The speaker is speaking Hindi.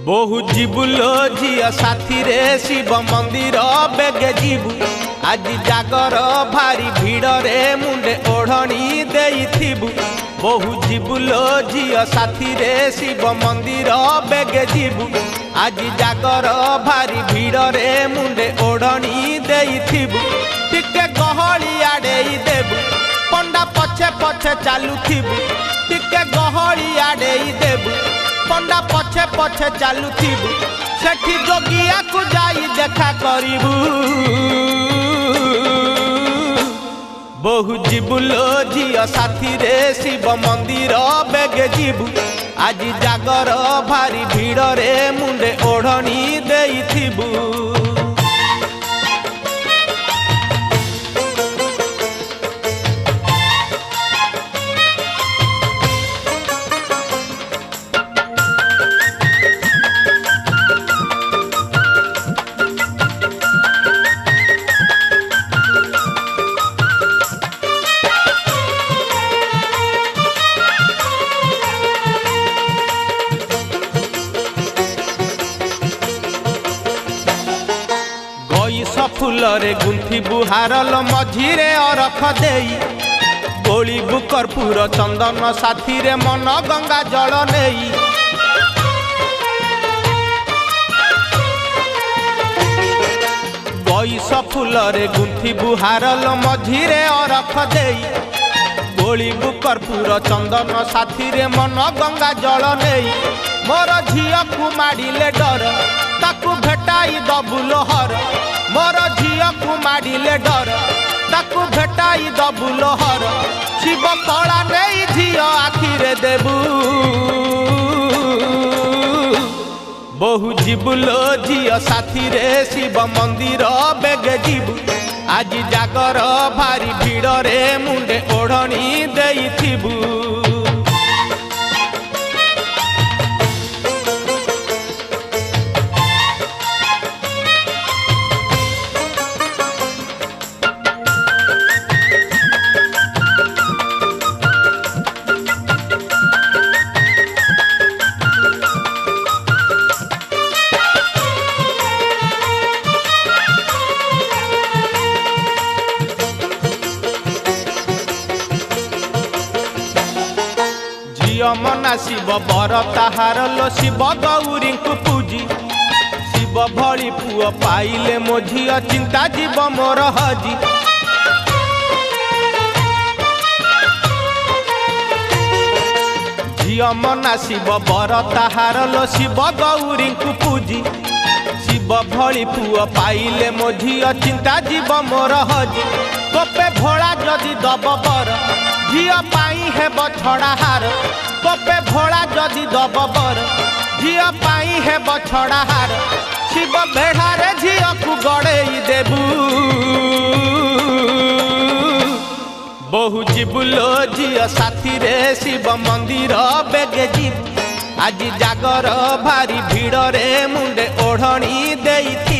बहु जीवु लो झिया साथी रे शिव मंदिर बेगे जीवु आज जागर भारी भीड़ रे मुंडे ओढ़नी देइथिबु। बहु जीवु लो झिया साथी रे शिव मंदिर बेगे जीवु आज जागर भारी भीड़ रे मुंडे ओढ़नी देइथिबु। टिके गहली आडेई देबु पंडा पछे पछे चालुथिबु। टिके गहली आडेई देबु पंडा पछे पछे चालुथिबु। सेठी जोगिया को जाई देखा करिबु। बहु जीवु लो झिया साथी रे शिव मंदिर बेगे जीवु आज जागर भारी भीड़ रे मुंडे ओढ़नी देइथिबु। फूलरे गुंथी बुहारल मझिरे अरख देई गोली बुकरपुर चंदन साथी रे मन गंगा जल नेई। गईस फूलरे गुंथी बुहारल मझिरे अरख देई गोली बुकरपुर चंदन साथी रे मन गंगा जल नेई। मोर झिया को माडिले डर ताकू भेटाई दबु लोहर। मोर झिया को माडिले डर ताकू भेटाई दबु लोहर। शिव कला नहीं झिया आखिरे देबू। बहु जीवु लो झिया साथी रे शिव मंदिर बेगे जीवु आज जागर भारी भीड़ रे मुंडे ओढ़नी देइथिबु। मना शिव बर ताहार लो शिव गौरी को पूजी। शिव भली पुओ पाइले मो झिया चिंता जीव मोर हजी। झिया मना शिव बर ताहार लो शिव गौरी को पूजी। शिव भली पुओ पाइले मो झिया चिंता जीव मोर हजी। कोपे भोला जदि दब बर झिया पाई हेब छड़ा हार। कोपे भोला जदि दब बर झिया पाई हेब छड़ा हार। शिव बेढ़ारे झिया को गड़ेई देबू। बहु जीवु लो झिया साथी रे शिव मंदिर बेगे जीवु आज जागर भारी भीड़ रे मुंडे ओढ़नी देइथिबु।